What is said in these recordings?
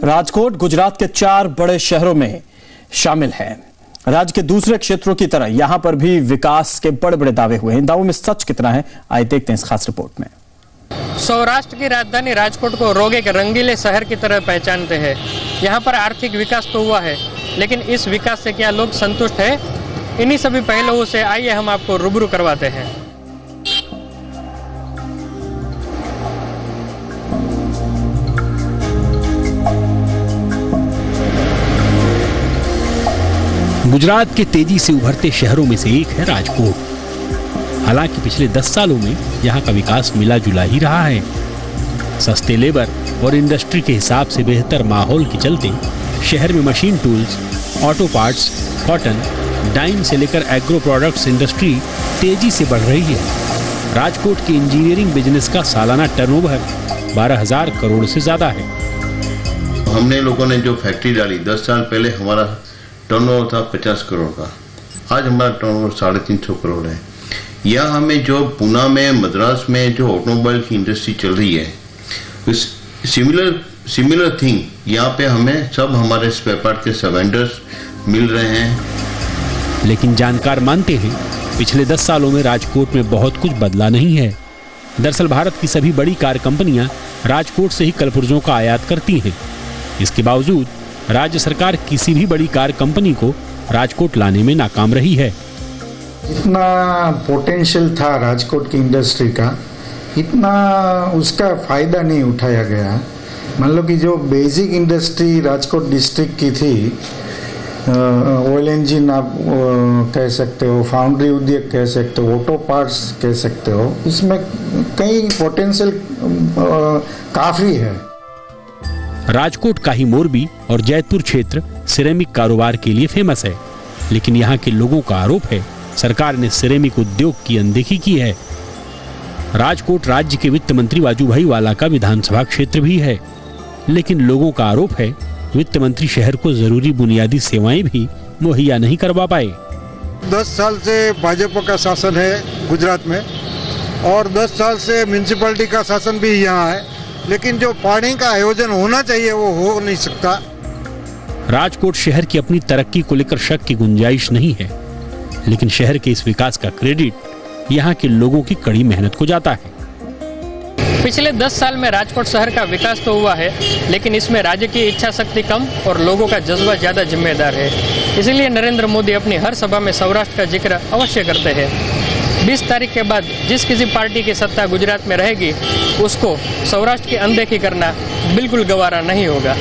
राजकोट गुजरात के 4 बड़े शहरों में शामिल है। राज्य के दूसरे क्षेत्रों की तरह यहां पर भी विकास के बड़े बड़े दावे हुए हैं। इन दावों में सच कितना है, आइए देखते हैं इस खास रिपोर्ट में। सौराष्ट्र की राजधानी राजकोट को रोगे के रंगीले शहर की तरह पहचानते हैं। यहाँ पर आर्थिक विकास तो हुआ है, लेकिन इस विकास से क्या लोग संतुष्ट हैं? इन्हीं सभी पहलुओं से आइए हम आपको रूबरू करवाते हैं। गुजरात के तेजी से उभरते शहरों में से एक है राजकोट। हालांकि पिछले 10 सालों में यहाँ का विकास मिला जुला ही रहा है। सस्ते लेबर और इंडस्ट्री के हिसाब से बेहतर माहौल के चलते शहर में machine tools, auto parts, cotton, डाइन से लेकर एग्रो प्रोडक्ट्स इंडस्ट्री तेजी से बढ़ रही है। राजकोट के इंजीनियरिंग बिजनेस का सालाना टर्नओवर 12,000 करोड़ से ज्यादा है। हमने लोगों ने जो फैक्ट्री डाली, 10 साल पहले हमारा टर्नओवर था 50 करोड़ का, आज हमारा टर्नओवर 350 करोड़ है। यह हमें जो पुणे में, मद्रास में जो ऑटोमोबाइल की इंडस्ट्री चल रही है, सिमिलर थिंग यहाँ पे हमें सब हमारे स्पेयर पार्ट के सब वेंडर्स मिल रहे हैं। लेकिन जानकार मानते हैं पिछले 10 सालों में राजकोट में बहुत कुछ बदला नहीं है। दरअसल भारत की सभी बड़ी कार कंपनियां राजकोट से ही कलपुर्जों का आयात करती हैं। इसके बावजूद राज्य सरकार किसी भी बड़ी कार कंपनी को राजकोट लाने में नाकाम रही है। इतना पोटेंशियल था राजकोट की इंडस्ट्री का, इतना उसका फायदा नहीं उठाया गया। मान लो कि जो बेसिक इंडस्ट्री राजकोट डिस्ट्रिक्ट की थी, ऑयल इंजन आप कह सकते हो, फाउंड्री उद्योग कह सकते हो, ऑटो पार्ट्स कह सकते हो, इसमें कई पोटेंशियल काफ़ी है। राजकोट का ही मोरबी और जैतपुर क्षेत्र सिरेमिक कारोबार के लिए फेमस है, लेकिन यहाँ के लोगों का आरोप है सरकार ने सिरेमिक उद्योग की अनदेखी की है। राजकोट राज्य के वित्त मंत्री वाजूभाई वाला का विधानसभा क्षेत्र भी है, लेकिन लोगों का आरोप है वित्त मंत्री शहर को जरूरी बुनियादी सेवाएं भी मुहैया नहीं करवा पाए। 10 साल से भाजपा का शासन है गुजरात में और 10 साल से म्यूनिसिपैलिटी का शासन भी यहाँ है, लेकिन जो पानी का आयोजन होना चाहिए वो हो नहीं सकता। राजकोट शहर की अपनी तरक्की को लेकर शक की गुंजाइश नहीं है, लेकिन शहर के इस विकास का क्रेडिट यहाँ के लोगों की कड़ी मेहनत को जाता है। पिछले 10 साल में राजकोट शहर का विकास तो हुआ है, लेकिन इसमें राज्य की इच्छा शक्ति कम और लोगों का जज्बा ज्यादा जिम्मेदार है। इसलिए नरेंद्र मोदी अपनी हर सभा में सौराष्ट्र का जिक्र अवश्य करते हैं। 20 तारीख के बाद जिस किसी पार्टी की सत्ता गुजरात में रहेगी, उसको सौराष्ट्र की अनदेखी करना बिल्कुल गवारा नहीं होगा।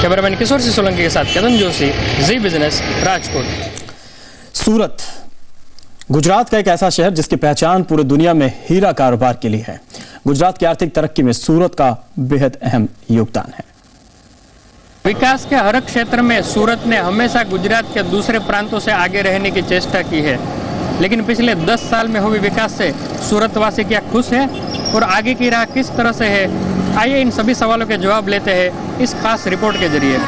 कैमरामैन किशोर सिंह सोलंकी के साथ कदम जोशी, जी बिजनेस, राजकोट। सूरत गुजरात का एक ऐसा शहर जिसकी पहचान पूरी दुनिया में हीरा कारोबार के लिए है। गुजरात की आर्थिक तरक्की में सूरत का बेहद अहम योगदान है। विकास के हर क्षेत्र में सूरत ने हमेशा गुजरात के दूसरे प्रांतों से आगे रहने की चेष्टा की है, लेकिन पिछले 10 साल में हुए विकास से सूरतवासी क्या खुश है और आगे की राह किस तरह से है? आइए इन सभी सवालों के जवाब लेते हैं इस खास रिपोर्ट के जरिए।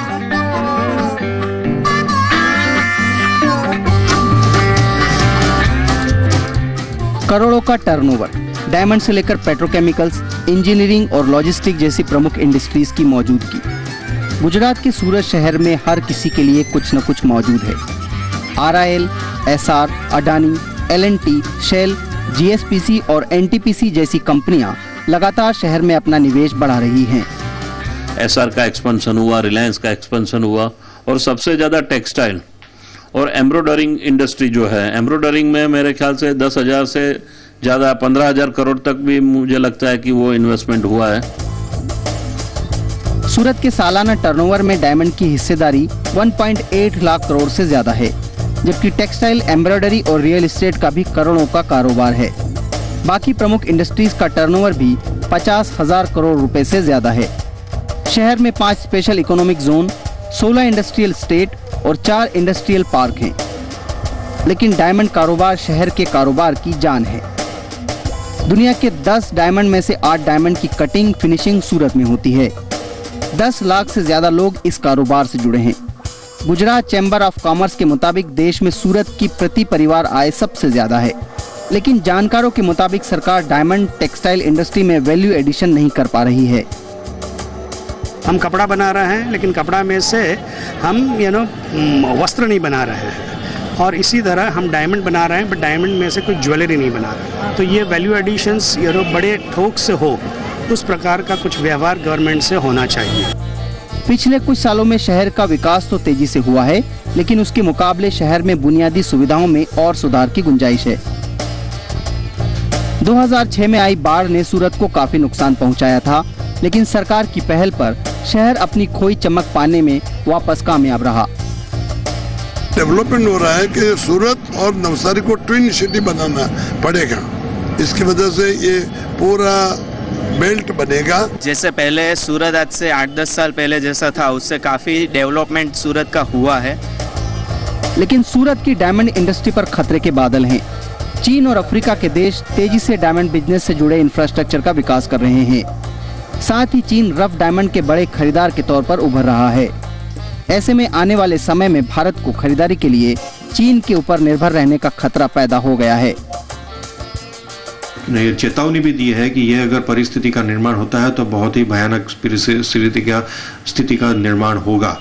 करोड़ों का टर्नओवर, डायमंड से लेकर पेट्रोकेमिकल्स, इंजीनियरिंग और लॉजिस्टिक जैसी प्रमुख इंडस्ट्रीज की मौजूदगी। गुजरात के सूरत शहर में हर किसी के लिए कुछ न कुछ मौजूद है। RIL, SR, Adani, L&T, Shell, GSPC और NTPC जैसी कंपनियां लगातार शहर में अपना निवेश बढ़ा रही हैं। SR का एक्सपेंशन हुआ, रिलायंस का एक्सपेंशन हुआ और सबसे ज़्यादा टेक्सटाइल और एम्ब्रॉयडरिंग इंडस्ट्री जो है, एम्ब्रॉयडरिंग में मेरे ख्याल से 10,000 से ज़्यादा 15,000 करोड़ तक भी मुझे लगता है कि वो इन्वेस्टमेंट हुआ है। सूरत के सालाना टर्नओवर में डायमंड की हिस्सेदारी 1.8 लाख करोड़ से ज्यादा है, जबकि टेक्सटाइल, एम्ब्रॉयडरी और रियल एस्टेट का भी करोड़ों का कारोबार है। बाकी प्रमुख इंडस्ट्रीज का टर्नओवर भी 50,000 करोड़ रुपए से ज्यादा है। शहर में 5 special economic zone, 16 industrial state और 4 इंडस्ट्रियल पार्क हैं। लेकिन डायमंड कारोबार शहर के कारोबार की जान है। दुनिया के 10 डायमंड में से 8 डायमंड की कटिंग, फिनिशिंग सूरत में होती है। 10 लाख से ज्यादा लोग इस कारोबार से जुड़े हैं। गुजरात चैम्बर ऑफ कॉमर्स के मुताबिक देश में सूरत की प्रति परिवार आय सबसे ज्यादा है, लेकिन जानकारों के मुताबिक सरकार डायमंड टेक्सटाइल इंडस्ट्री में वैल्यू एडिशन नहीं कर पा रही है। हम कपड़ा बना रहे हैं, लेकिन कपड़ा में से हम वस्त्र नहीं बना रहे हैं। और इसी तरह हम डायमंड बना रहे हैं, बट डायमंड में से कोई ज्वेलरी नहीं बना रहे। तो ये वैल्यू एडिशंस बड़े ठोक से हो, उस प्रकार का कुछ व्यवहार गवर्नमेंट से होना चाहिए। पिछले कुछ सालों में शहर का विकास तो तेजी से हुआ है, लेकिन उसके मुकाबले शहर में बुनियादी सुविधाओं में और सुधार की गुंजाइश है। 2006 में आई बाढ़ ने सूरत को काफी नुकसान पहुंचाया था, लेकिन सरकार की पहल पर शहर अपनी खोई चमक पाने में वापस कामयाब रहा। डेवलपमेंट हो रहा है कि सूरत और नवसारी को ट्विन सिटी बनाना पड़ेगा। इसकी वजह से ये पूरा बेल्ट बनेगा। जैसे पहले सूरत आज से 8-10 साल पहले जैसा था, उससे काफी डेवलपमेंट सूरत का हुआ है। लेकिन सूरत की डायमंड इंडस्ट्री पर खतरे के बादल हैं। चीन और अफ्रीका के देश तेजी से डायमंड बिजनेस से जुड़े इंफ्रास्ट्रक्चर का विकास कर रहे हैं। साथ ही चीन रफ डायमंड के बड़े खरीदार के तौर पर उभर रहा है। ऐसे में आने वाले समय में भारत को खरीदारी के लिए चीन के ऊपर निर्भर रहने का खतरा पैदा हो गया है। चेतावनी भी दी है कि यह अगर परिस्थिति का निर्माण होता है तो बहुत ही भयानक स्थिति का निर्माण होगा।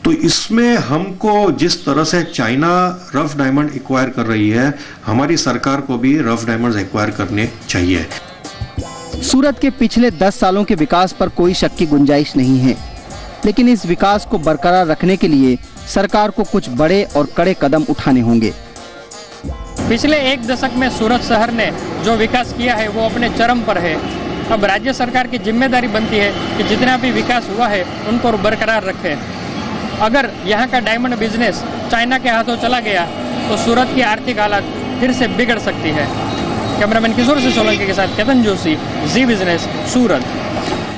तो इसमें हमको जिस तरह से चाइना रफ डायमंड एक्वायर कर रही है, हमारी सरकार को भी रफ डायमंड्स एक्वायर करने चाहिए। सूरत के पिछले 10 सालों के विकास पर कोई शक की गुंजाइश नहीं है, लेकिन इस विकास को बरकरार रखने के लिए सरकार को कुछ बड़े और कड़े कदम उठाने होंगे। पिछले एक दशक में सूरत शहर ने जो विकास किया है वो अपने चरम पर है। अब राज्य सरकार की जिम्मेदारी बनती है कि जितना भी विकास हुआ है उनको बरकरार रखें। अगर यहाँ का डायमंड बिजनेस चाइना के हाथों चला गया तो सूरत की आर्थिक हालत फिर से बिगड़ सकती है। कैमरामैन किशोर से सोलंकी के साथ केतन जोशी, जी बिजनेस, सूरत।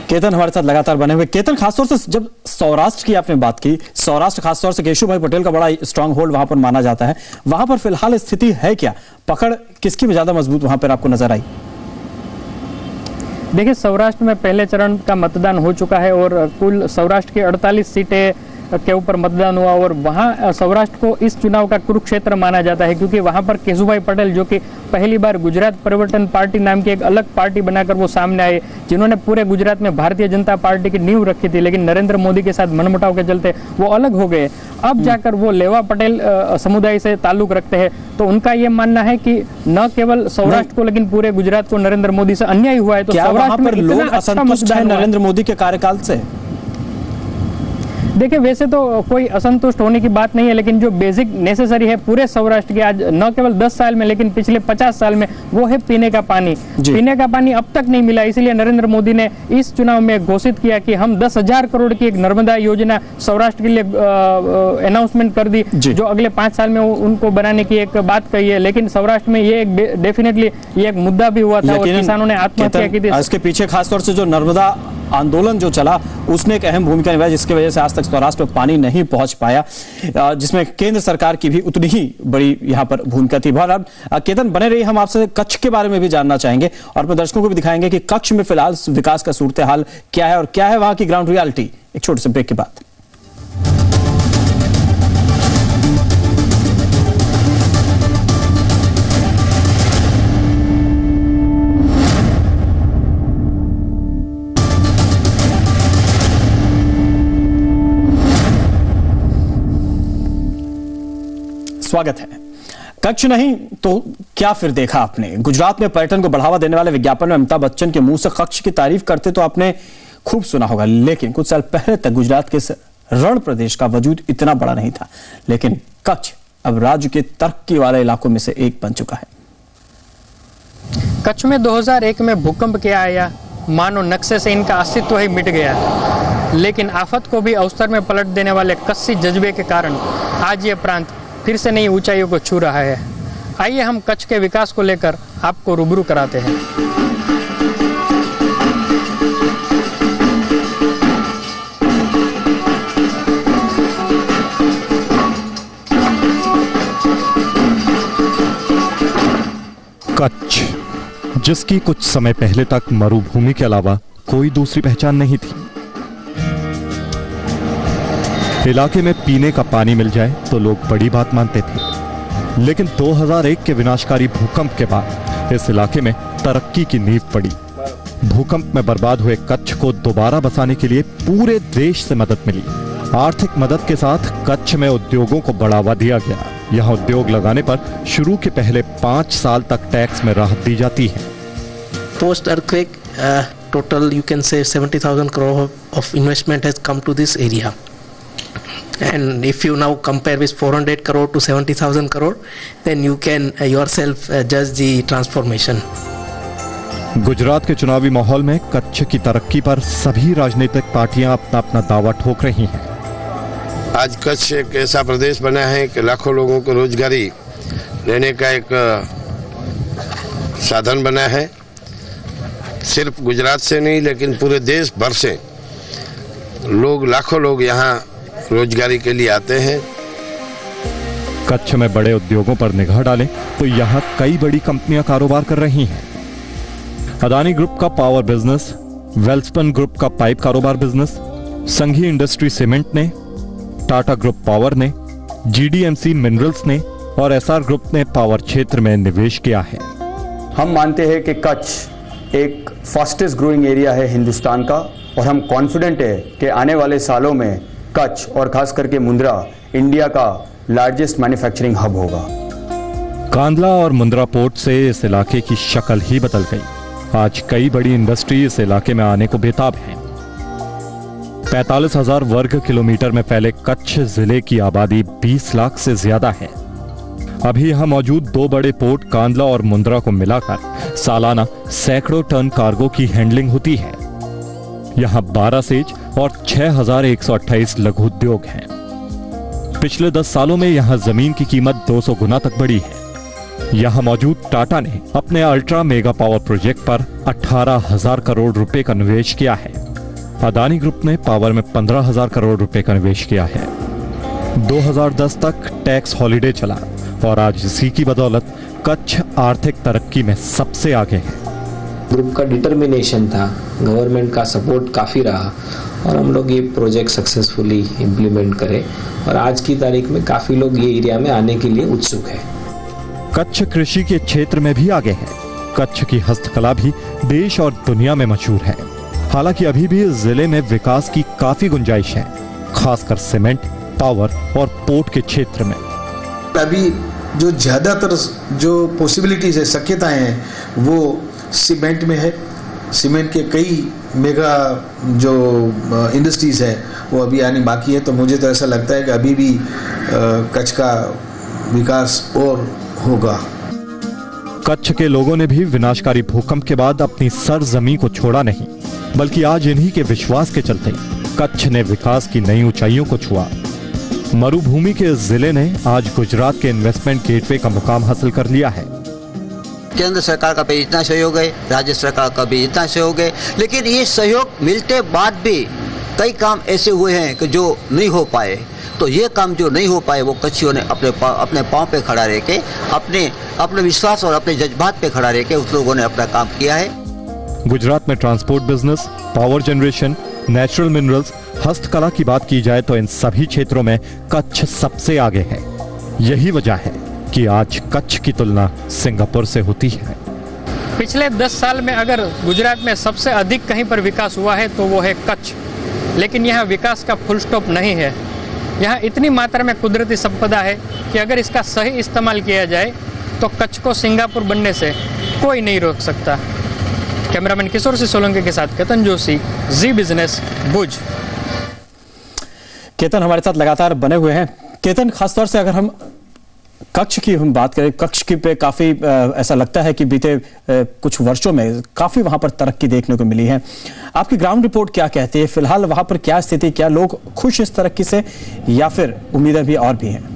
केतन हमारे साथ लगातार बने हुए। केतन, खासतौर से जब सौराष्ट्र की आपने बात की, सौराष्ट्र खासतौर से केशुभाई पटेल का बड़ा स्ट्रांग होल्ड वहां पर माना जाता है, वहां पर फिलहाल स्थिति है क्या? पकड़ किसकी ज्यादा मजबूत वहां पर आपको नजर आई? देखिए, सौराष्ट्र में पहले चरण का मतदान हो चुका है और कुल सौराष्ट्र की 48 सीटें के ऊपर मतदान हुआ और वहाँ सौराष्ट्र को इस चुनाव का कुरुक्षेत्र माना जाता है, क्योंकि वहाँ पर केशुभाई पटेल, जो कि पहली बार गुजरात परिवर्तन पार्टी नाम की एक अलग पार्टी बनाकर वो सामने आए, जिन्होंने पूरे गुजरात में भारतीय जनता पार्टी की नींव रखी थी, लेकिन नरेंद्र मोदी के साथ मनमुटाव के चलते वो अलग हो गए। अब जाकर वो लेवा पटेल समुदाय से ताल्लुक रखते हैं, तो उनका ये मानना है कि न केवल सौराष्ट्र को लेकिन पूरे गुजरात को नरेंद्र मोदी से अन्याय हुआ है। तो सौराष्ट्र में लोग असंतुष्ट हैं नरेंद्र मोदी के कार्यकाल से? देखिए, वैसे तो कोई असंतुष्ट होने की बात नहीं है, लेकिन जो बेसिक नेसेसरी है पूरे सौराष्ट्र के, आज न केवल 10 साल में लेकिन पिछले 50 साल में, वो है पीने का पानी। पीने का पानी अब तक नहीं मिला, इसलिए नरेंद्र मोदी ने इस चुनाव में घोषित किया कि हम 10,000 करोड़ की एक नर्मदा योजना सौराष्ट्र के लिए अनाउंसमेंट कर दी, जो अगले 5 साल में उनको बनाने की एक बात कही है। लेकिन सौराष्ट्र में ये डेफिनेटली ये एक मुद्दा भी हुआ था और किसानों ने आत्महत्या की थी। इसके पीछे खासतौर से जो नर्मदा आंदोलन जो चला, उसने एक अहम भूमिका निभाई, जिसकी वजह से आज तक सौराष्ट्र में पानी नहीं पहुंच पाया, जिसमें केंद्र सरकार की भी उतनी ही बड़ी यहां पर भूमिका थी। अब केतन बने रही, हम आपसे कच्छ के बारे में भी जानना चाहेंगे और अपने दर्शकों को भी दिखाएंगे कि कच्छ में फिलहाल विकास का सूरत हाल क्या है और क्या है वहां की ग्राउंड रियलिटी। एक छोटे से ब्रेक के बाद। स्वागत है। कच्छ नहीं तो क्या फिर देखा आपने? गुजरात में पर्यटन को बढ़ावा देने वाले विज्ञापन में अमिताभ बच्चन के मुंह से कच्छ की तारीफ करते तो आपने खूब सुना होगा, लेकिन कुछ साल पहले तक गुजरात के रण प्रदेश का वजूद इतना बड़ा नहीं था, लेकिन कच्छ अब राज्य के तरक्की वाले इलाकों में से एक बन चुका है। कच्छ में 2001 में भूकंप क्या आया, मानो नक्शे से इनका अस्तित्व ही मिट गया, लेकिन आफत को भी अवसर में पलट देने वाले कस्सी जज्बे के कारण आज ये प्रांत फिर से नई ऊंचाइयों को छू रहा है। आइए हम कच्छ के विकास को लेकर आपको रूबरू कराते हैं। कच्छ, जिसकी कुछ समय पहले तक मरुभूमि के अलावा कोई दूसरी पहचान नहीं थी। इलाके में पीने का पानी मिल जाए तो लोग बड़ी बात मानते थे, लेकिन 2001 के विनाशकारी भूकंप के बाद इस इलाके में तरक्की की नींव पड़ी। भूकंप में बर्बाद हुए कच्छ को दोबारा बसाने के लिए पूरे देश से मदद मिली। आर्थिक मदद के साथ कच्छ में उद्योगों को बढ़ावा दिया गया। यहाँ उद्योग लगाने पर शुरू के पहले 5 साल तक टैक्स में राहत दी जाती है। Post earthquake, total you can say 70,000 crore of investment has come to this area. And if you now compare with 400 crore to 70,000 crore, then you can yourself judge the transformation. Gujarat के चुनावी माहौल में कच्छ की तरक्की पर सभी राजनीतिक पार्टियां अपना अपना दावा ठोक रही हैं। आज कच्छ एक ऐसा प्रदेश बना है कि लाखों लोगों को रोजगारी देने का एक साधन बना है। सिर्फ गुजरात से नहीं लेकिन पूरे देश भर से लाखों लोग यहाँ रोजगारी के लिए आते हैं। कच्छ में बड़े उद्योगों पर निगाह डालें तो यहाँ कई बड़ी कंपनियां कारोबार कर रही हैं। अदानी ग्रुप का पावर बिजनेस, वेल्सपन ग्रुप का पाइप कारोबार बिजनेस, संघी इंडस्ट्री सीमेंट ने, टाटा ग्रुप पावर ने, जीडीएमसी मिनरल्स ने और एसआर ग्रुप ने पावर क्षेत्र में निवेश किया है। हम मानते हैं कि कच्छ एक फास्टेस्ट ग्रोइंग एरिया है हिंदुस्तान का और हम कॉन्फिडेंट है कि आने वाले सालों में कच्छ और खास करके मुंद्रा इंडिया का लार्जेस्ट मैन्युफैक्चरिंग हब होगा। कांडला और मुंद्रा पोर्ट से इस इलाके की शक्ल ही बदल गई। आज कई बड़ी इंडस्ट्री इस इलाके में आने को बेताब हैं। 45,000 वर्ग किलोमीटर में फैले कच्छ जिले की आबादी 20 लाख से ज्यादा है। अभी यहां मौजूद 2 बड़े पोर्ट कांडला और मुंद्रा को मिलाकर सालाना सैकड़ों टन कार्गो की हैंडलिंग होती है। यहां 12 सेज और 6,128 लघु उद्योग हैं। पिछले 10 सालों में यहां जमीन की कीमत 200 गुना तक बढ़ी है। यहां मौजूद टाटा ने अपने अल्ट्रा मेगा पावर प्रोजेक्ट पर 18,000 करोड़ रुपए का निवेश किया है। अदानी ग्रुप ने पावर में 15,000 करोड़ रुपए का निवेश किया है। 2010 तक टैक्स हॉलिडे चला और आज इसी की बदौलत कच्छ आर्थिक तरक्की में सबसे आगे है। ग्रुप का डिटर्मिनेशन था, गवर्नमेंट का सपोर्ट काफ़ी रहा और हम लोग ये प्रोजेक्ट सक्सेसफुली इम्प्लीमेंट करें और आज की तारीख में काफ़ी लोग ये एरिया में आने के लिए उत्सुक है। कच्छ कृषि के क्षेत्र में भी आगे है। कच्छ की हस्तकला भी देश और दुनिया में मशहूर है। हालांकि अभी भी इस जिले में विकास की काफी गुंजाइश है, खासकर सीमेंट, पावर और पोर्ट के क्षेत्र में। अभी जो ज्यादातर जो पॉसिबिलिटीज है, शक्यताएं हैं, वो सीमेंट में है। सीमेंट के कई मेगा जो इंडस्ट्रीज है वो अभी आनी बाकी है। तो मुझे तो ऐसा लगता है कि अभी भी कच्छ का विकास और होगा। कच्छ के लोगों ने भी विनाशकारी भूकंप के बाद अपनी सरजमीं को छोड़ा नहीं, बल्कि आज इन्हीं के विश्वास के चलते कच्छ ने विकास की नई ऊंचाइयों को छुआ। मरुभूमि के इस जिले ने आज गुजरात के इन्वेस्टमेंट गेटवे का मुकाम हासिल कर लिया है। केंद्र सरकार का भी इतना सहयोग है, राज्य सरकार का भी इतना सहयोग है, लेकिन ये सहयोग मिलते बाद भी कई काम ऐसे हुए हैं कि जो नहीं हो पाए। तो ये काम जो नहीं हो पाए वो कच्छियों ने अपने पांव पे खड़ा रह के अपने विश्वास और अपने जज्बात पे खड़ा रह के उस लोगों ने अपना काम किया है। गुजरात में transport business, power generation, natural minerals, हस्तकला की बात की जाए तो इन सभी क्षेत्रों में कच्छ सबसे आगे है। यही वजह है कि आज कच्छ की तुलना सिंगापुर से होती है। पिछले 10 साल में अगर गुजरात में सबसे अधिक कहीं पर विकास हुआ है तो वो है कच्छ। लेकिन यहाँ विकास का फुल स्टॉप नहीं है। यहाँ इतनी मात्रा में कुदरती संपदा है कि अगर इसका सही इस्तेमाल किया जाए तो कच्छ को सिंगापुर बनने से कोई नहीं रोक सकता। कैमरामैन किशोर सिंह सोलंकी के साथ केतन जोशी, जी बिजनेस, भुज। केतन हमारे साथ लगातार बने हुए हैं। केतन, खासतौर से अगर हम कच्छ की हम बात करें, कच्छ की पे काफी ऐसा लगता है कि बीते कुछ वर्षों में काफी वहां पर तरक्की देखने को मिली है। आपकी ग्राउंड रिपोर्ट क्या कहती है? फिलहाल वहां पर क्या स्थिति, क्या लोग खुश इस तरक्की से या फिर उम्मीदें भी और भी हैं?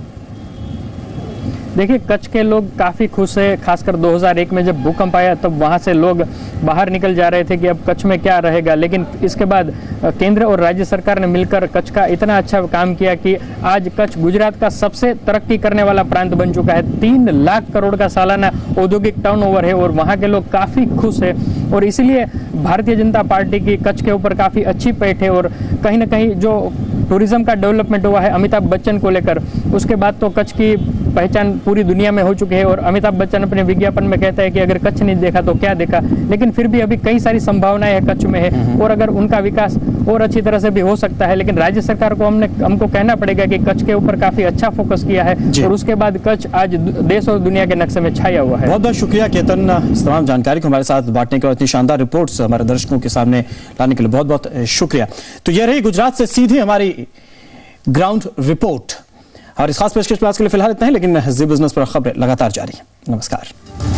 देखिए, कच्छ के लोग काफ़ी खुश है। खासकर 2001 में जब भूकंप आया तब वहाँ से लोग बाहर निकल जा रहे थे कि अब कच्छ में क्या रहेगा। लेकिन इसके बाद केंद्र और राज्य सरकार ने मिलकर कच्छ का इतना अच्छा काम किया कि आज कच्छ गुजरात का सबसे तरक्की करने वाला प्रांत बन चुका है। 3 लाख करोड़ का सालाना औद्योगिक टर्नओवर है और वहाँ के लोग काफ़ी खुश है। और इसीलिए भारतीय जनता पार्टी की कच्छ के ऊपर काफ़ी अच्छी पैठ है। और कहीं ना कहीं जो टूरिज्म का डेवलपमेंट हुआ है अमिताभ बच्चन को लेकर, उसके बाद तो कच्छ की पहचान पूरी दुनिया में हो चुकी है। और अमिताभ बच्चन अपने विज्ञापन में कहता है कि अगर कच्छ नहीं देखा तो क्या देखा, लेकिन फिर भी अभी कई सारी संभावनाएं है कच्छ में है और अगर उनका विकास और अच्छी तरह से भी हो सकता है। लेकिन राज्य सरकार को हमको कहना पड़ेगा कि कच्छ के ऊपर काफी अच्छा फोकस किया है और उसके बाद कच्छ आज देश और दुनिया के नक्शे में छाया हुआ है। बहुत बहुत शुक्रिया केतन, इस तमाम जानकारी को हमारे साथ बांटने के और इतनी शानदार रिपोर्ट्स हमारे दर्शकों के सामने लाने के लिए बहुत बहुत शुक्रिया। तो यह रही गुजरात से सीधी हमारी ग्राउंड रिपोर्ट और इस खास पेशकश के लिए फिलहाल इतना ही, लेकिन जी बिजनेस पर खबरें लगातार जारी है। नमस्कार।